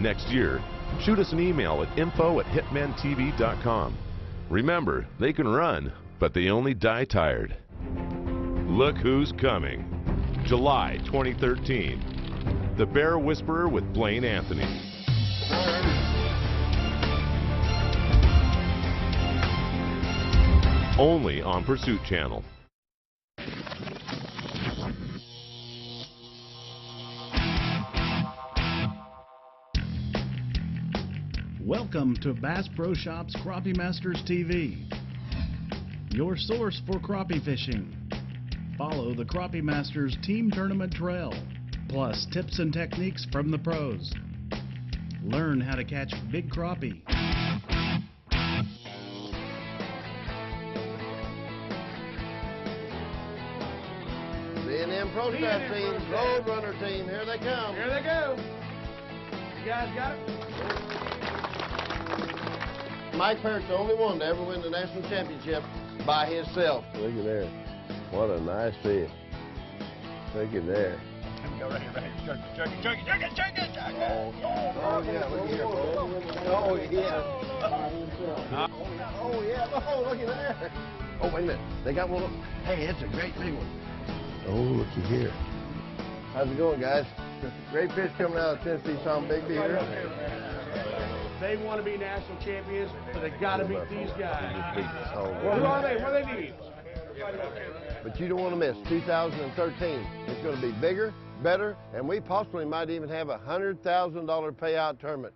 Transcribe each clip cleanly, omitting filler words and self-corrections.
next year, shoot us an email at info@hitmentv.com. Remember, they can run, but they only die tired. Look who's coming. July 2013. The Bear Whisperer with Blaine Anthony. Only on Pursuit Channel. Welcome to Bass Pro Shops Crappie Masters TV, your source for crappie fishing. Follow the Crappie Masters Team Tournament Trail, plus tips and techniques from the pros. Learn how to catch big crappie. B&M Pro Staff Team, Road Runner Team, here they come. Here they go. You guys got it? Mike Parrott's the only one to ever win the national championship by himself. Look at there. What a nice fish. Look at there. Go right here. Chug it. Oh, yeah, look here. Oh, yeah. Oh, yeah. Oh, look at there. Oh, wait a minute. They got one. Hey, it's a great big one. Oh, looky here. How's it going, guys? Great fish coming out of Tennessee. Some big here. They want to be national champions, but they got to beat these guys. Well, who are they? What do they need? But you don't want to miss 2013. It's going to be bigger, better, and we possibly might even have a $100,000 payout tournament.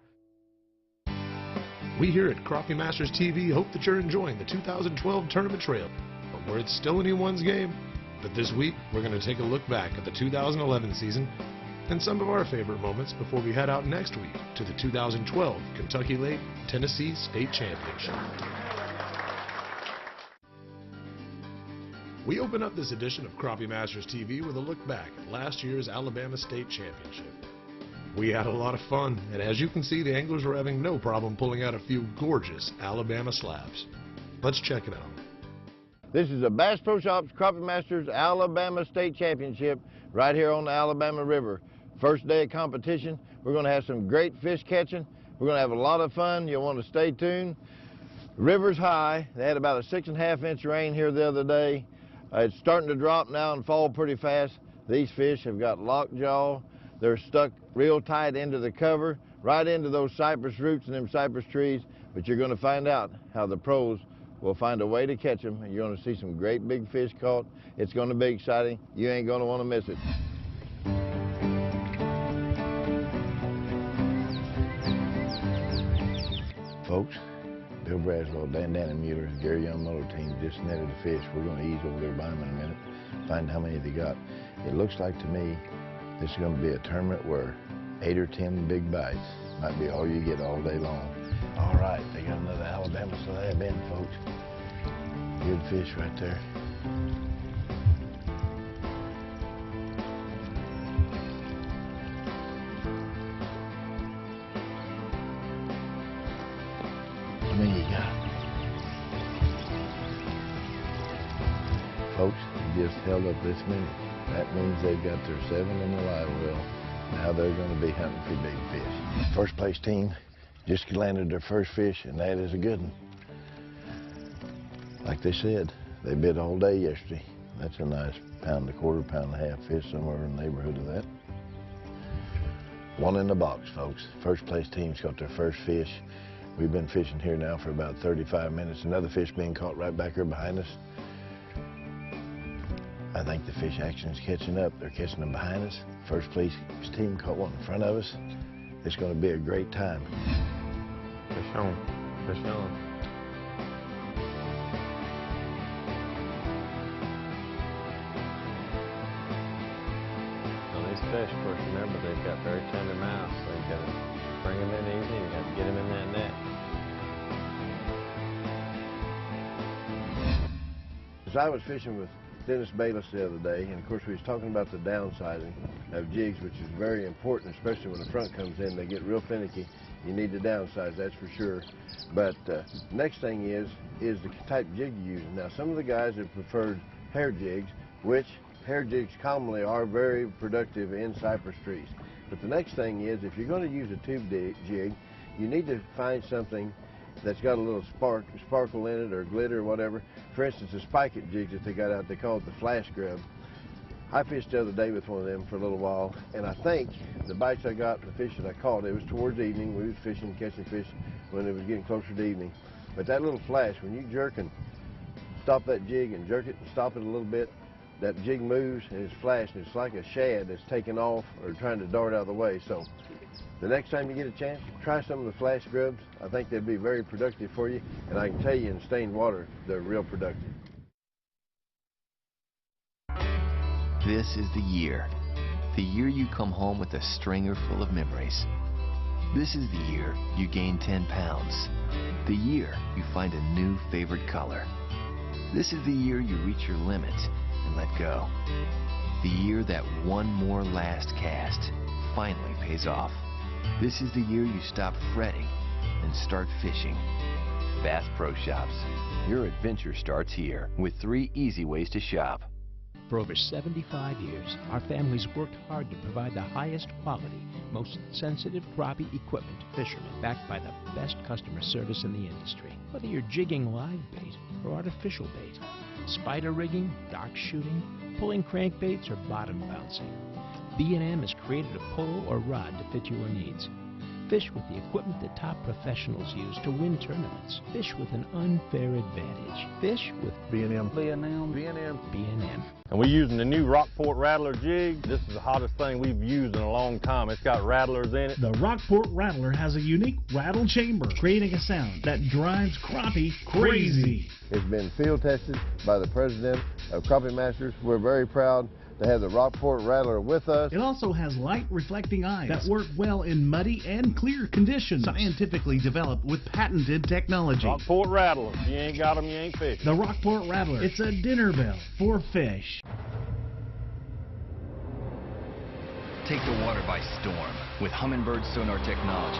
We here at Crappie Masters TV hope that you're enjoying the 2012 Tournament Trail, but where it's still anyone's game. But this week, we're going to take a look back at the 2011 season and some of our favorite moments before we head out next week to the 2012 Kentucky Lake Tennessee State Championship. We open up this edition of Crappie Masters TV with a look back at last year's Alabama State Championship. We had a lot of fun, and as you can see, the anglers were having no problem pulling out a few gorgeous Alabama slabs. Let's check it out. This is the Bass Pro Shops Crappie Masters Alabama State Championship right here on the Alabama River. First day of competition. We're going to have some great fish catching. We're going to have a lot of fun. You'll want to stay tuned. The river's high. They had about a 6.5 inch rain here the other day. It's starting to drop now and fall pretty fast. These fish have got lockjaw. They're stuck real tight into the cover, right into those cypress roots and them cypress trees. But you're going to find out how the pros will find a way to catch them. And you're going to see some great big fish caught. It's going to be exciting. You ain't going to want to miss it. Folks, Bill Braswell, Dan Mueller, and Gary Young Muller team just netted a fish. We're going to ease over there by them in a minute, find how many they got. It looks like to me this is going to be a tournament where 8 or 10 big bites might be all you get all day long. All right, they got another Alabama slab in, folks. Good fish right there. How many you got? Folks, you just held up this minute. That means they've got their 7 in the live well. Now they're going to be hunting for big fish. First place team just landed their first fish, and that is a good one. Like they said, they bid all day yesterday. That's a nice pound, a quarter, pound and a half fish, somewhere in the neighborhood of that. One in the box, folks. First place team's got their first fish. We've been fishing here now for about 35 minutes. Another fish being caught right back here behind us. I think the fish action is catching up. They're catching them behind us. First place team caught one in front of us. It's going to be a great time. Fish on. Fish on. Now these fish, of course, remember they've got very tender mouths, so you got to bring them in easy. You got to get them in that net. As I was fishing with Dennis Bayless the other day, and of course we was talking about the downsizing of jigs, which is very important, especially when the front comes in. They get real finicky. You need to downsize, that's for sure. But next thing is the type of jig you're using. Now, some of the guys have preferred hair jigs, which hair jigs commonly are very productive in cypress trees. But the next thing is, if you're going to use a tube jig, you need to find something that's got a little sparkle in it or glitter or whatever. For instance, the spike-it jigs that they got out, they call it the flash grub. I fished the other day with one of them for a little while, and I think the bites I got, the fish that I caught, it was towards evening. We was fishing, catching fish when it was getting closer to evening. But that little flash, when you jerk and stop that jig and jerk it and stop it a little bit, that jig moves and it's flashed. It's like a shad that's taking off or trying to dart out of the way. So the next time you get a chance, try some of the flash grubs. I think they'd be very productive for you, and I can tell you in stained water, they're real productive. This is the year you come home with a stringer full of memories. This is the year you gain 10 pounds. The year you find a new favorite color. This is the year you reach your limit and let go. The year that one more last cast finally pays off. This is the year you stop fretting and start fishing. Bass Pro Shops. Your adventure starts here with 3 easy ways to shop. For over 75 years, our families worked hard to provide the highest quality, most sensitive crappie equipment to fishermen, backed by the best customer service in the industry. Whether you're jigging live bait or artificial bait, spider rigging, dark shooting, pulling crankbaits, or bottom bouncing, B&M has created a pole or rod to fit your needs. Fish with the equipment that top professionals use to win tournaments. Fish with an unfair advantage. Fish with B&M. B&M. B&M. B&M. And we're using the new Rockport Rattler jig. This is the hottest thing we've used in a long time. It's got rattlers in it. The Rockport Rattler has a unique rattle chamber, creating a sound that drives crappie crazy. It's been field tested by the president of Crappie Masters. We're very proud to have the Rockport Rattler with us. It also has light reflecting eyes that work well in muddy and clear conditions. Scientifically developed with patented technology. Rockport Rattler. If you ain't got them, you ain't fishing. The Rockport Rattler. It's a dinner bell for fish. Take the water by storm with Humminbird sonar technology.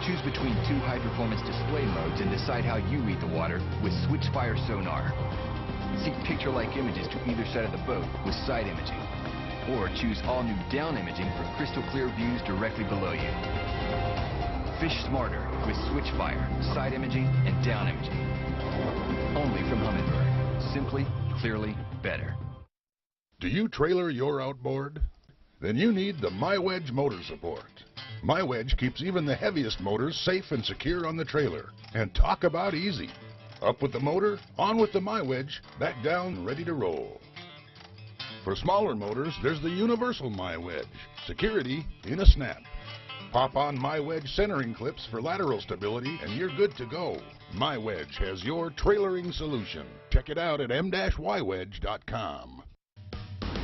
Choose between 2 high-performance display modes and decide how you read the water with Switchfire sonar. Seek picture-like images to either side of the boat with side imaging, or choose all-new down imaging for crystal-clear views directly below you. Fish smarter with Switchfire, side imaging, and down imaging. Only from Humminbird. Simply, clearly, better. Do you trailer your outboard? Then you need the MyWedge motor support. MyWedge keeps even the heaviest motors safe and secure on the trailer. And talk about easy. Up with the motor, on with the MyWedge, back down, ready to roll. For smaller motors, there's the universal MyWedge. Security in a snap. Pop on MyWedge centering clips for lateral stability and you're good to go. MyWedge has your trailering solution. Check it out at m-ywedge.com.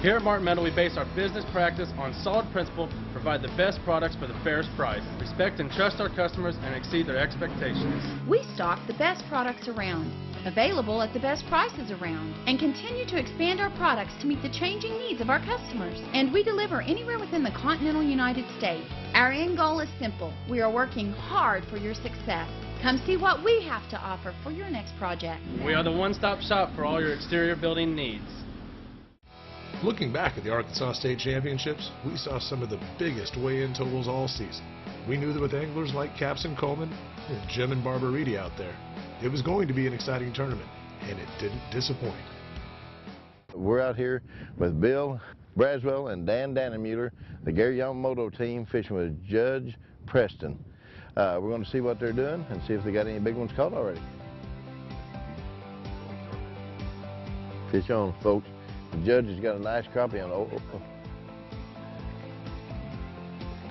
Here at Martin Metal, we base our business practice on solid principle, provide the best products for the fairest price, respect and trust our customers, and exceed their expectations. We stock the best products around, available at the best prices around, and continue to expand our products to meet the changing needs of our customers. And we deliver anywhere within the continental United States. Our end goal is simple. We are working hard for your success. Come see what we have to offer for your next project. We are the one-stop shop for all your exterior building needs. Looking back at the Arkansas State Championships, we saw some of the biggest weigh-in totals all season. We knew that with anglers like Capson Coleman and Jim and Barbara Reedy out there, it was going to be an exciting tournament, and it didn't disappoint. We're out here with Bill Braswell and Dan Dannemuller, the Gary Yamamoto team, fishing with Judge Preston. We're going to see what they're doing and see if they got any big ones caught already. Fish on, folks. The Judge has got a nice crappie on.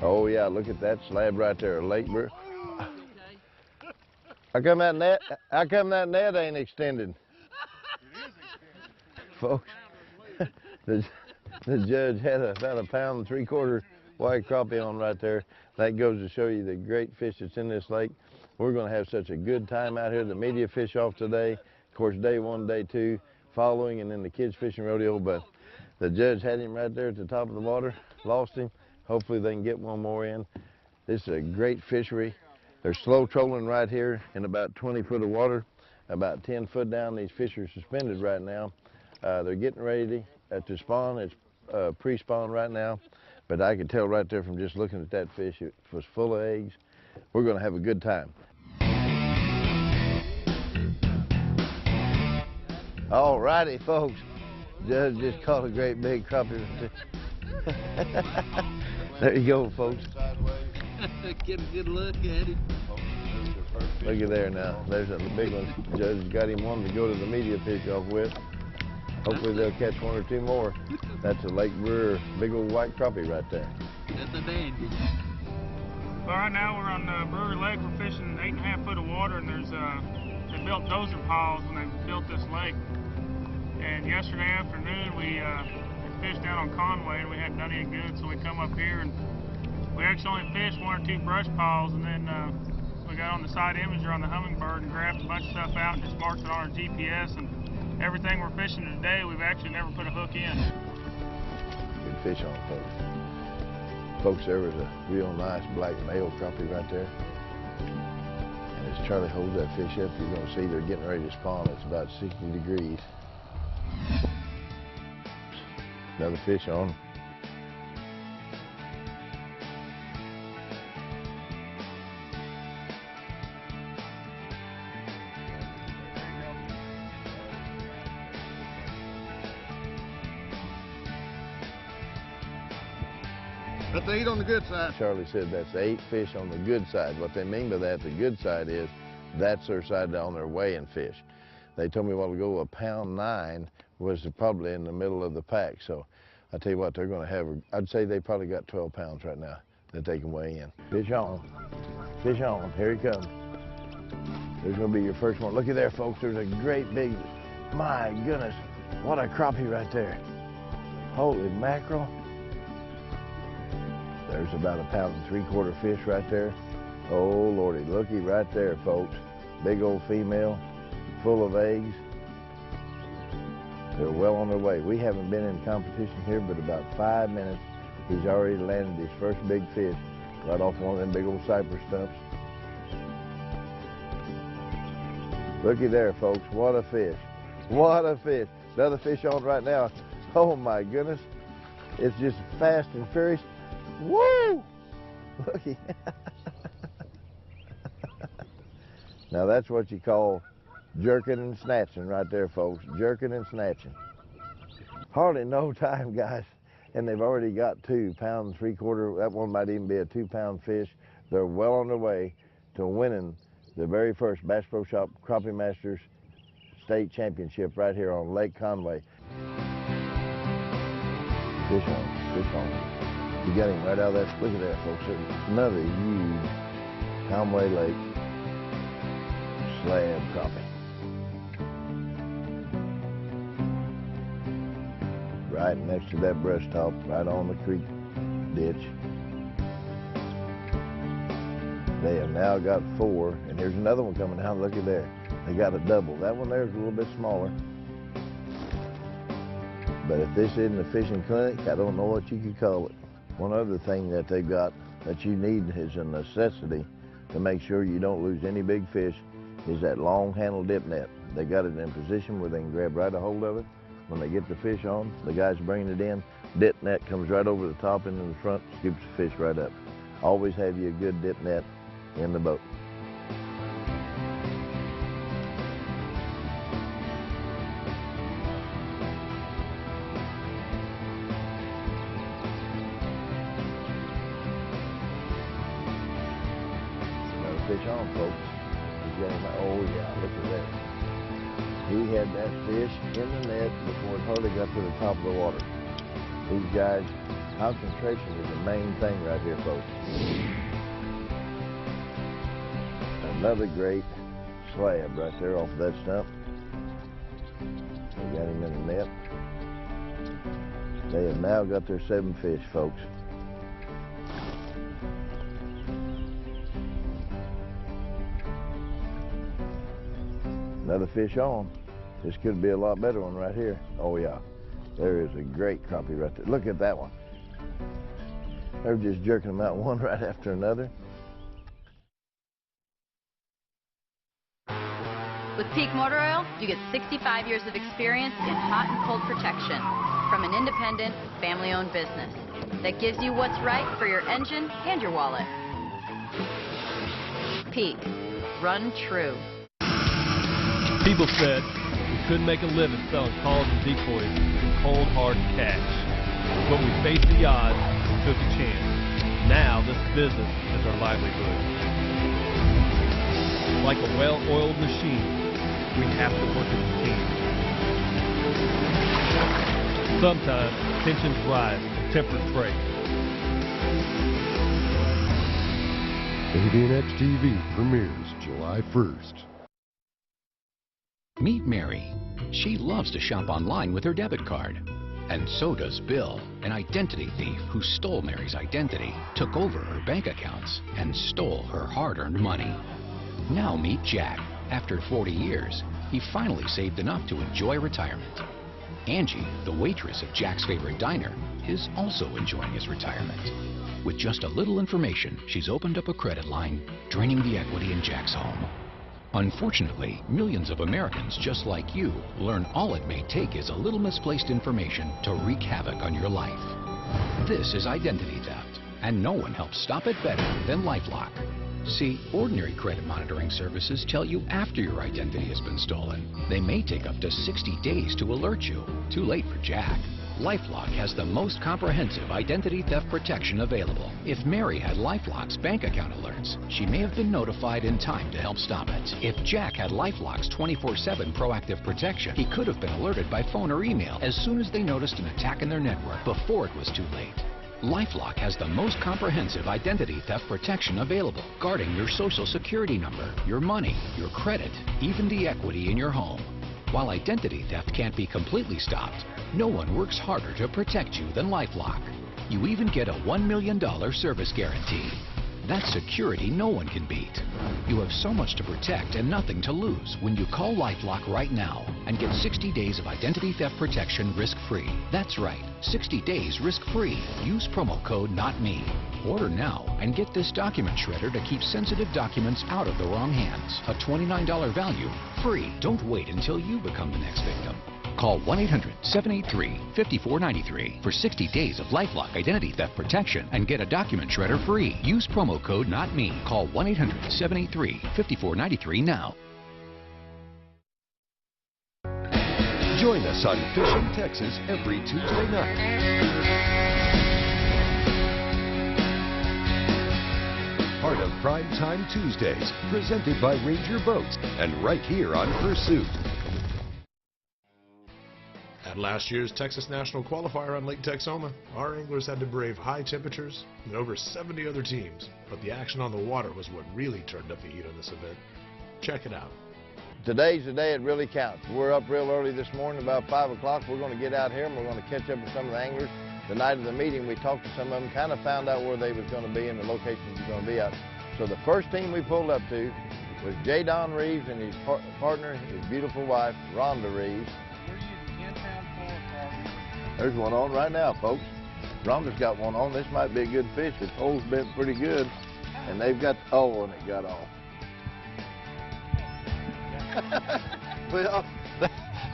Oh yeah, look at that slab right there, a lake bird. How come that net ain't extended? Folks, the Judge had about a 1 3/4 white crappie on right there. That goes to show you the great fish that's in this lake. We're going to have such a good time out here. The media fish off today. Of course, day 1, day 2. Following, and then the kids fishing rodeo, but the Judge had him right there at the top of the water, lost him. Hopefully they can get one more in. This is a great fishery. They're slow trolling right here in about 20 foot of water, about 10 foot down. These fish are suspended right now. They're getting ready to spawn. It's pre-spawn right now, but I could tell right there from just looking at that fish, it was full of eggs. We're gonna have a good time. All righty, folks. Judge just caught a great big crappie. There you go, folks. Get a good look at it. Look at there now. There's a big one. Judge got him one to go to the media fish off with. Hopefully they'll catch one or two more. That's a Lake Brewer, big old white crappie right there. That's a dandy. Well, right now we're on Brewer Lake. We're fishing 8.5 foot of water, and there's they built dozer piles when they built this lake. And yesterday afternoon we fished down on Conway, and we hadn't done any good, so we come up here and we actually only fished 1 or 2 brush piles, and then we got on the side imager on the Hummingbird and graphed a bunch of stuff out and just marked it on our GPS. And everything we're fishing today, we've actually never put a hook in. Good fish on, folks. Folks, there was a real nice black male crappie right there. And as Charlie holds that fish up, you're going to see they're getting ready to spawn. It's about 60 degrees. Another fish on. That's 8 on the good side. Charlie said that's 8 fish on the good side. What they mean by that, the good side is, that's their side on their weighing fish. They told me a while ago a pound 9 was probably in the middle of the pack. So I tell you what, they're going to have, I'd say they probably got 12 pounds right now that they can weigh in. Fish on, here he comes. There's going to be your first one. Look at there, folks, there's a great big, my goodness, what a crappie right there. Holy mackerel. There's about a 1.75 pound fish right there. Oh, Lordy, looky right there, folks. Big old female, full of eggs. They're well on their way. We haven't been in competition here but about 5 minutes. He's already landed his first big fish right off one of them big old cypress stumps. Looky there, folks, what a fish. What a fish. Another fish on right now. Oh my goodness. It's just fast and furious. Woo! Looky. Now that's what you call jerking and snatching right there, folks. Jerking and snatching. Hardly no time, guys, and they've already got 2 pounds 3/4. That one might even be a 2-pound fish. They're well on their way to winning the very first Bass Pro Shop Crappie Masters State Championship right here on Lake Conway. Fish on, fish on. You got him right out of that. Look at that, folks. Another huge Conway Lake slab crappie. Right next to that brush top, right on the creek ditch. They have now got 4, and here's another one coming out. Look at there. They got a double. That one there is a little bit smaller. But if this isn't a fishing clinic, I don't know what you could call it. One other thing that they've got that you need is a necessity to make sure you don't lose any big fish is that long handle dip net. They got it in position where they can grab right a hold of it. When they get the fish on, the guy's bringing it in, dip net comes right over the top into the front, scoops the fish right up. Always have you a good dip net in the boat. Another fish on, folks. He's got him, oh yeah, look at that. He had that fish in the net before it hardly got to the top of the water. These guys, concentration is the main thing right here, folks. Another great slab right there off of that stump. They got him in the net. They have now got their 7 fish, folks. Another fish on. This could be a lot better one right here. Oh yeah, there is a great crappie right there. Look at that one. They're just jerking them out one right after another. With Peak Motor Oil, you get 65 years of experience in hot and cold protection. from an independent, family-owned business that gives you what's right for your engine and your wallet. Peak. Run true. People said we couldn't make a living selling calls and decoys with cold, hard cash. But we faced the odds and took a chance. Now this business is our livelihood. Like a well-oiled machine, we have to work as a team. Sometimes tensions rise and tempers break. ADNX TV premieres July 1st. Meet Mary. She loves to shop online with her debit card. And so does Bill, an identity thief who stole Mary's identity, took over her bank accounts, and stole her hard-earned money. Now meet Jack. After 40 years, he finally saved enough to enjoy retirement. Angie, the waitress at Jack's favorite diner, is also enjoying his retirement. With just a little information, she's opened up a credit line, draining the equity in Jack's home. Unfortunately, millions of Americans just like you learn all it may take is a little misplaced information to wreak havoc on your life. This is identity theft, and no one helps stop it better than LifeLock. See, ordinary credit monitoring services tell you after your identity has been stolen. They may take up to 60 days to alert you. Too late for Jack. LifeLock has the most comprehensive identity theft protection available. If Mary had LifeLock's bank account alerts, she may have been notified in time to help stop it. If Jack had LifeLock's 24/7 proactive protection, he could have been alerted by phone or email as soon as they noticed an attack in their network before it was too late. LifeLock has the most comprehensive identity theft protection available, guarding your social security number, your money, your credit, even the equity in your home. While identity theft can't be completely stopped, no one works harder to protect you than LifeLock. You even get a $1 million service guarantee. That's security no one can beat. You have so much to protect and nothing to lose when you call LifeLock right now and get 60 days of identity theft protection risk-free. That's right, 60 days risk-free. Use promo code NOTME. Order now and get this document shredder to keep sensitive documents out of the wrong hands. A $29 value, free. Don't wait until you become the next victim. Call 1-800-783-5493 for 60 days of LifeLock identity theft protection and get a document shredder free. Use promo code NOTME. Call 1-800-783-5493 now. Join us on Fishing Texas every Tuesday night. Part of Primetime Tuesdays, presented by Ranger Boats, and right here on Pursuit. At last year's Texas National Qualifier on Lake Texoma, our anglers had to brave high temperatures and over 70 other teams, but the action on the water was what really turned up the heat on this event. Check it out. Today's the day it really counts. We're up real early this morning, about 5 o'clock. We're going to get out here and we're going to catch up with some of the anglers. The night of the meeting, we talked to some of them, kind of found out where they was going to be and the locations they were going to be at. So the first team we pulled up to was J. Don Reeves and his partner, his beautiful wife, Rhonda Reeves. There's one on right now, folks. Rhonda's got one on. This might be a good fish. The pole's bent pretty good. And they've got, oh, and it got off. Well,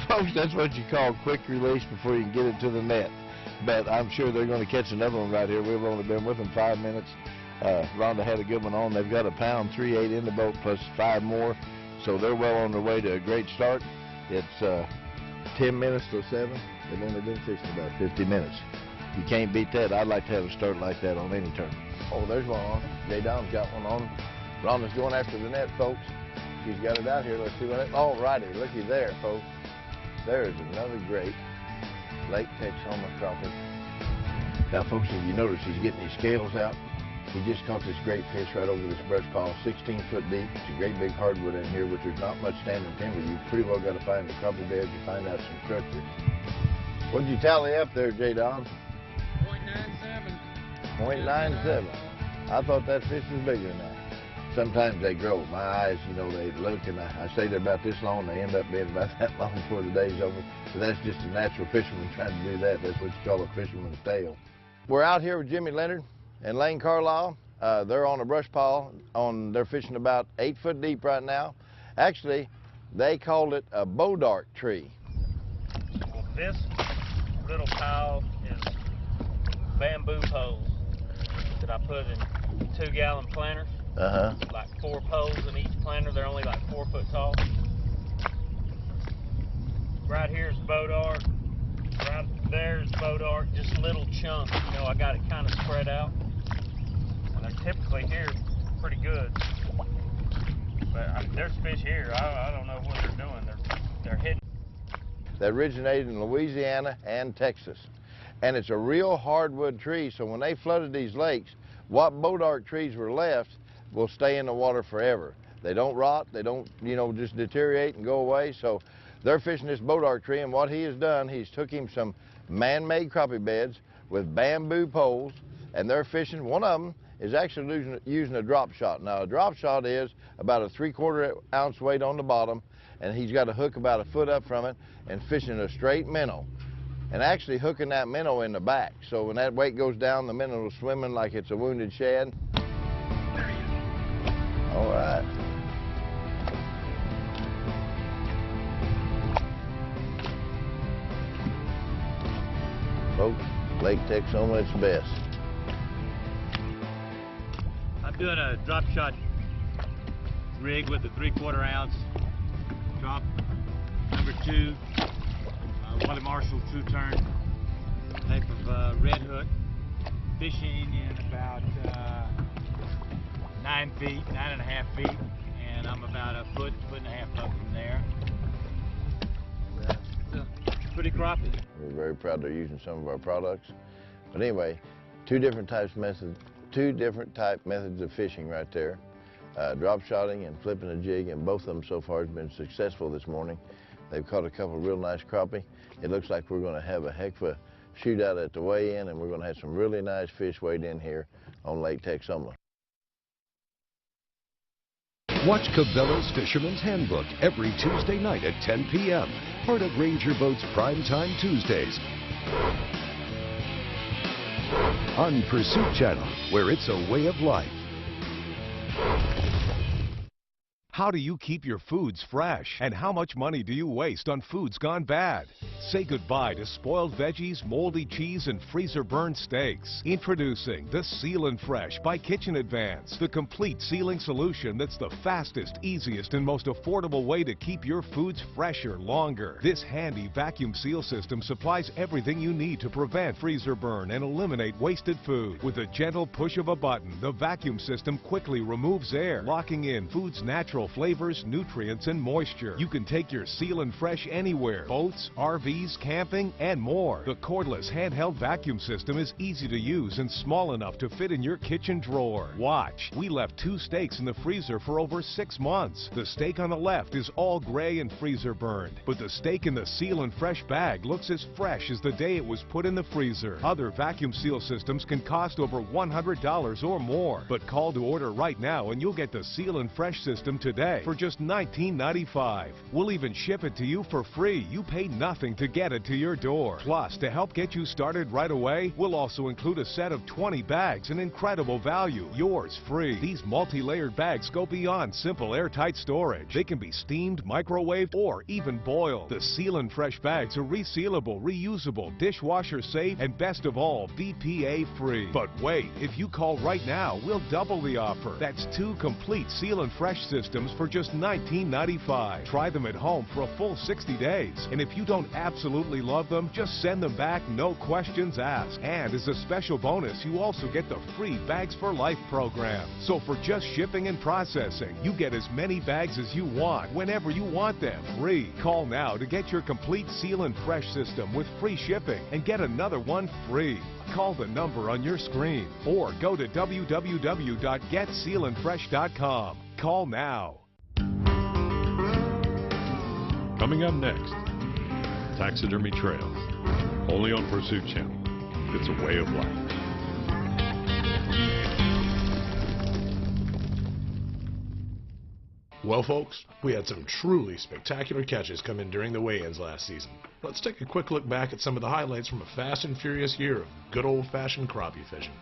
folks, that's what you call quick release before you can get it to the net. But I'm sure they're going to catch another one right here. We've only been with them 5 minutes. Rhonda had a good one on. They've got a pound 3/8 in the boat plus 5 more. So they're well on their way to a great start. It's 10 minutes till 7. They've only been fishing about 50 minutes. You can't beat that. I'd like to have a start like that on any tournament. Oh, there's one on. J. Don's got one on. Rhonda's going after the net, folks. She's got it out here. Let's see what it. All righty. Looky there, folks. There's another great Lake Texoma crappie. Now, folks, if you notice, he's getting his scales out. He just caught this great fish right over this brush pile, 16 foot deep. It's a great big hardwood in here, which there's not much standing timber. You've pretty well got to find the crappie beds to find out some structure. What did you tally up there, J. Don? 0.97. 0.97. I thought that fish was bigger than that. Sometimes they grow. My eyes, you know, they look, and I say they're about this long. They end up being about that long before the day's over. But that's just a natural fisherman trying to do that. That's what you call a fisherman's tale. We're out here with Jimmy Leonard and Lane Carlisle. They're on a brush pile. They're fishing about 8 foot deep right now. Actually, they called it a bow dart tree. This? little pile is bamboo poles that I put in 2-gallon planters. Like 4 poles in each planter. They're only like 4 foot tall. Right here is boat art. Right there's boat art. Just little chunks. You know, I got it kind of spread out. And they're typically here pretty good. But I mean, there's fish here. I don't know what they're doing. They're hidden. They originated in Louisiana and Texas. And it's a real hardwood tree, so when they flooded these lakes, what boat art trees were left will stay in the water forever. They don't rot, they don't, you know, just deteriorate and go away. So they're fishing this boat art tree, and what he has done, he's took him some man-made crappie beds with bamboo poles, and they're fishing. One of them is actually using a drop shot. Now, a drop shot is about a 3/4 ounce weight on the bottom, and he's got a hook about a foot up from it and fishing a straight minnow, and actually hooking that minnow in the back. So when that weight goes down, the minnow will swimming like it's a wounded shad. All right. Folks, Lake Texoma, it's best. I'm doing a drop shot rig with a 3/4 ounce drop, number 2, Wally Marshall 2-turn type of red hook. Fishing in about 9 feet, 9.5 feet, and I'm about a foot and a half up from there. It's pretty crappie. We're very proud they're using some of our products. But anyway, two different type methods of fishing right there. Drop shotting and flipping a jig, and both of them so far has been successful this morning. They've caught a couple of real nice crappie. It looks like we're going to have a heck of a shootout at the weigh-in, and we're going to have some really nice fish weighed in here on Lake Texoma. Watch Cabela's Fisherman's Handbook every Tuesday night at 10 p.m. Part of Ranger Boats Primetime Tuesdays on Pursuit Channel, where it's a way of life. How do you keep your foods fresh? And how much money do you waste on foods gone bad? Say goodbye to spoiled veggies, moldy cheese, and freezer-burned steaks. Introducing the Seal and Fresh by Kitchen Advance, the complete sealing solution that's the fastest, easiest, and most affordable way to keep your foods fresher longer. This handy vacuum seal system supplies everything you need to prevent freezer burn and eliminate wasted food. With a gentle push of a button, the vacuum system quickly removes air, locking in food's natural flavors, nutrients, and moisture. You can take your Seal and Fresh anywhere: boats, RVs, camping, and more. The cordless handheld vacuum system is easy to use and small enough to fit in your kitchen drawer. Watch, we left 2 steaks in the freezer for over 6 months. The steak on the left is all gray and freezer burned, but the steak in the Seal and Fresh bag looks as fresh as the day it was put in the freezer. Other vacuum seal systems can cost over $100 or more, but call to order right now and you'll get the Seal and Fresh system today for just $19.95. We'll even ship it to you for free. You pay nothing to get it to your door. Plus, to help get you started right away, we'll also include a set of 20 bags, an incredible value, yours free. These multi-layered bags go beyond simple airtight storage. They can be steamed, microwaved, or even boiled. The Seal and Fresh bags are resealable, reusable, dishwasher safe, and best of all, BPA free. But wait, if you call right now, we'll double the offer. That's 2 complete Seal and Fresh systems for just $19.95. Try them at home for a full 60 days. And if you don't absolutely love them, just send them back, no questions asked. And as a special bonus, you also get the free Bags for Life program. So for just shipping and processing, you get as many bags as you want, whenever you want them, free. Call now to get your complete Seal and Fresh system with free shipping and get another one free. Call the number on your screen or go to www.getsealandfresh.com. Call now. Coming up next, Taxidermy Trails, only on Pursuit Channel. It's a way of life. Well, folks, we had some truly spectacular catches come in during the weigh-ins last season. Let's take a quick look back at some of the highlights from a fast and furious year of good old-fashioned crappie fishing.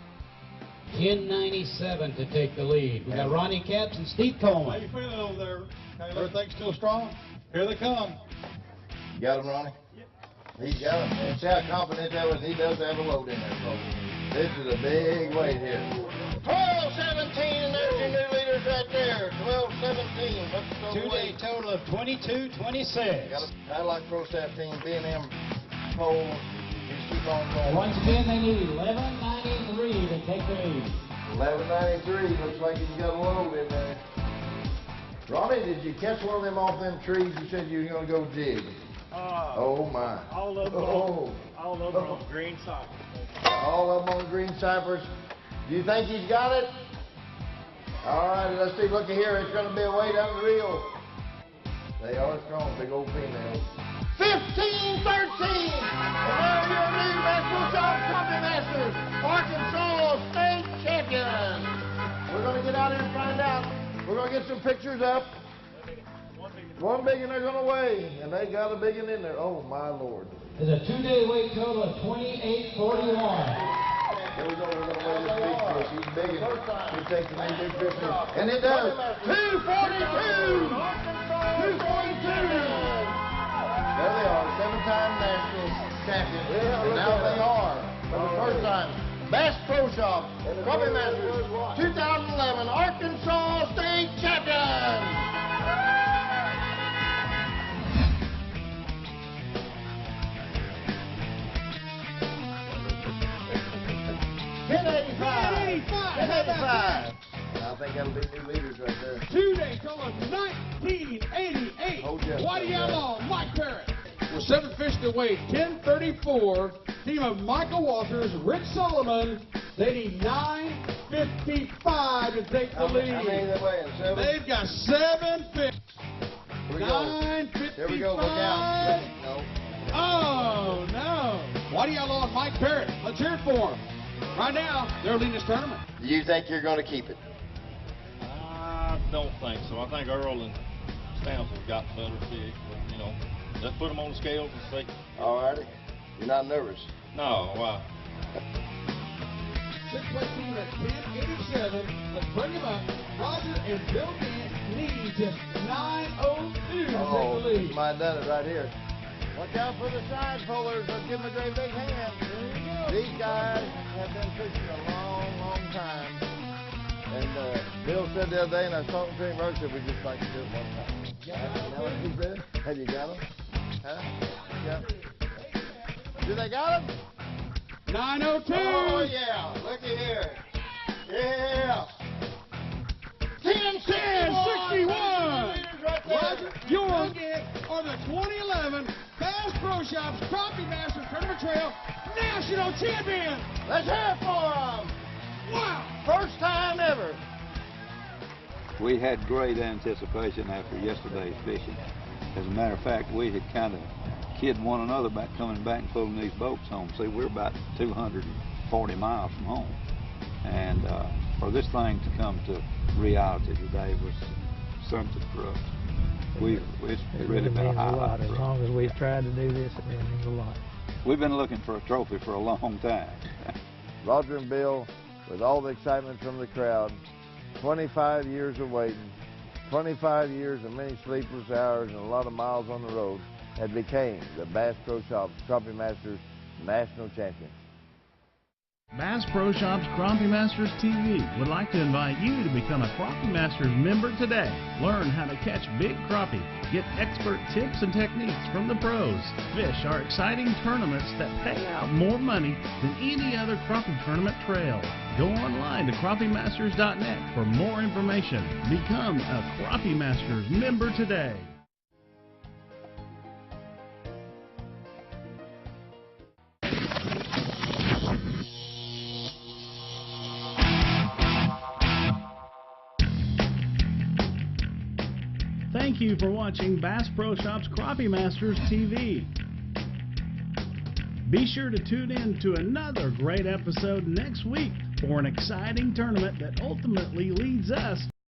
1097 to take the lead. We got Ronnie Capps and Steve Coleman. How you feeling over there? Everything's still strong? Here they come. You got them, Ronnie? Yep. He's got it. And see how confident that was. He does have a load in there, folks. This is a big weight here. 12-17, and there's your new leaders right there. 12-17. What's the total Two-day weight? total of 22-26. Got a Cadillac Pro Staff team, B&M pole. Just keep on going. Once again, they need 11.93 to take the lead. 11.93. Looks like he's got a load in there. Ronnie, did you catch one of them off them trees? You said you were going to go dig. Oh, my. All of them, all of them on green cypress. All of them on green cypress. Do you think he's got it? All right, let's see. Looky here. It's going to be a weight unreal. They are strong, big old females. 15-13. And there your new National Shop Crappie Masters, Arkansas State Champions. We're going to get out here and find out. We're going to get some pictures up. One big and they're going to weigh, and they got a big one in there. Oh, my Lord. There's a two-day weight total of 28.41. Here we go. We're going to weigh this big fish. He's big and he takes the big fish. And it does. 242. 242. There they are, 7-time national champions. And now they are, for the first time, Bass Pro Shop Crappie Masters 2011 Arkansas State Champions. 1085. I think that'll be new leaders right there. Two-day total of 1988. Guatemala, Mike Parrott. With 7 fish to weigh, 1034. Team of Michael Walters, Rick Solomon. They need 955 to take the lead. How many are they weighing? 7? They've got 7 fish. Here we go. 955. Here we go. Look out. No. Oh, no. Guatemala and Mike Parrott. Let's hear it for them. Right now, they're leading this tournament. Do you think you're going to keep it? I don't think so. I think Earl and Stamps have got better fish. But, you know, let's put them on the scales and see. All righty. You're not nervous? No, why? 6-weight team at 1087. Let's bring them up. Roger and Bill Gant need just 902 to take the lead. Might have done it right here. Watch out for the side pullers. Let's give them a great big hand. These guys have been fishing a long, long time. And Bill said the other day, and I was talking to him earlier, we just like to do it one time. You know what he said? Have you got them? Huh? Yeah. Do they got them? 902. Oh, yeah. Looky here. Yeah. 1061. Roger, Yours are the 2011 Bass Pro Shops Crappie Masters Tournament Trail National Champions. Let's hear it for them. Wow. First time ever. We had great anticipation after yesterday's fishing. As a matter of fact, we had kind of kidded one another about coming back and pulling these boats home. See, we're about 240 miles from home. And for this thing to come to reality today was something for us. It's really been a highlight. As long as we've tried to do this, it means a lot. We've been looking for a trophy for a long time. Roger and Bill, with all the excitement from the crowd, 25 years of waiting, 25 years of many sleepless hours and a lot of miles on the road, had became the Bass Pro Shops Crappie Masters National Champions. Bass Pro Shops Crappie Masters TV would like to invite you to become a Crappie Masters member today. Learn how to catch big crappie, get expert tips and techniques from the pros, fish our exciting tournaments that pay out more money than any other crappie tournament trail. Go online to crappiemasters.net for more information. Become a Crappie Masters member today. Thank you for watching Bass Pro Shops Crappie Masters TV. Be sure to tune in to another great episode next week for an exciting tournament that ultimately leads us